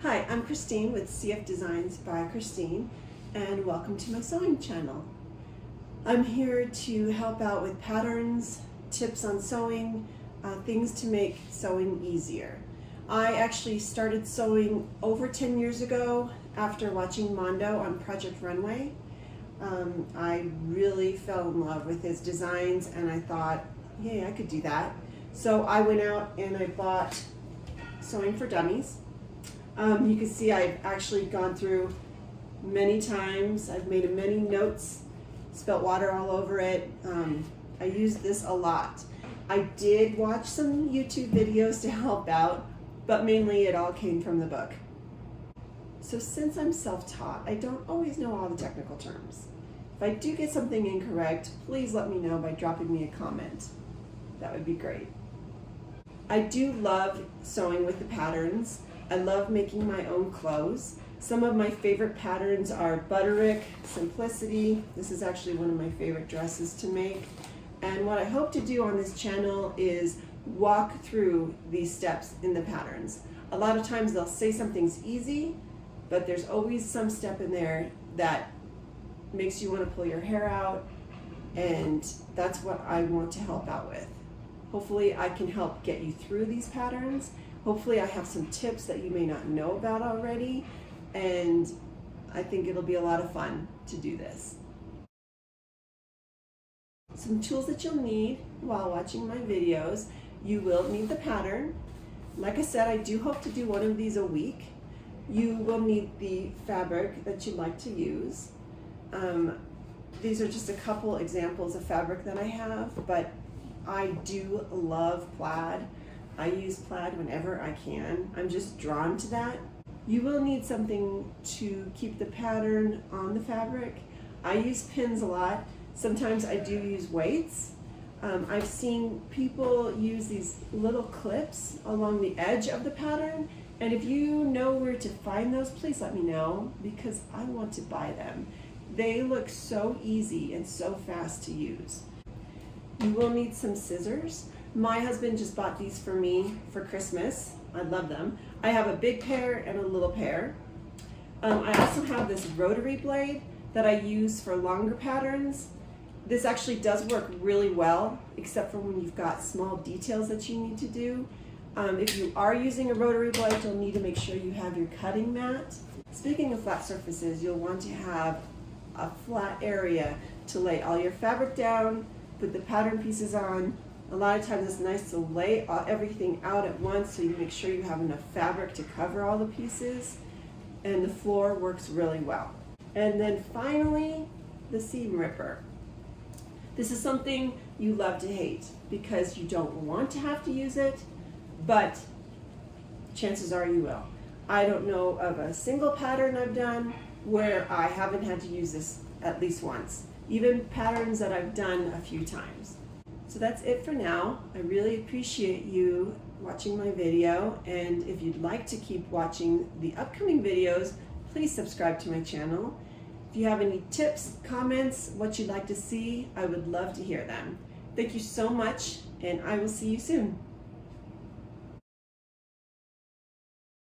Hi, I'm Christine with CF Designs by Christine, and welcome to my sewing channel. I'm here to help out with patterns, tips on sewing, things to make sewing easier. I actually started sewing over 10 years ago after watching Mondo on Project Runway. I really fell in love with his designs and I thought, hey, I could do that. So I went out and I bought Sewing for Dummies. You can see I've actually gone through many times. I've made many notes, spilt water all over it. I use this a lot. I did watch some YouTube videos to help out, but mainly it all came from the book. So since I'm self-taught, I don't always know all the technical terms. If I do get something incorrect, please let me know by dropping me a comment. That would be great. I do love sewing with the patterns. I love making my own clothes. Some of my favorite patterns are Butterick, Simplicity. This is actually one of my favorite dresses to make. And what I hope to do on this channel is walk through these steps in the patterns. A lot of times they'll say something's easy, but there's always some step in there that makes you want to pull your hair out, and that's what I want to help out with. Hopefully I can help get you through these patterns. Hopefully I have some tips that you may not know about already, and I think it'll be a lot of fun to do this. Some tools that you'll need while watching my videos. You will need the pattern. Like I said, I do hope to do one of these a week. You will need the fabric that you'd like to use. These are just a couple examples of fabric that I have, but I do love plaid. I use plaid whenever I can. I'm just drawn to that. You will need something to keep the pattern on the fabric. I use pins a lot. Sometimes I do use weights. I've seen people use these little clips along the edge of the pattern, and if you know where to find those, please let me know, because I want to buy them. They look so easy and so fast to use. You will need some scissors. My husband just bought these for me for Christmas. I love them. I have a big pair and a little pair. I also have this rotary blade that I use for longer patterns. This actually does work really well, except for when you've got small details that you need to do. If you are using a rotary blade, you'll need to make sure you have your cutting mat. Speaking of flat surfaces, you'll want to have a flat area to lay all your fabric down, put the pattern pieces on. A lot of times it's nice to lay everything out at once so you make sure you have enough fabric to cover all the pieces, and the floor works really well. And then finally, the seam ripper. This is something you love to hate because you don't want to have to use it, but chances are you will. I don't know of a single pattern I've done where I haven't had to use this at least once, even patterns that I've done a few times. So that's it for now. I really appreciate you watching my video, and if you'd like to keep watching the upcoming videos, please subscribe to my channel. If you have any tips, comments, what you'd like to see, I would love to hear them. Thank you so much, and I will see you soon.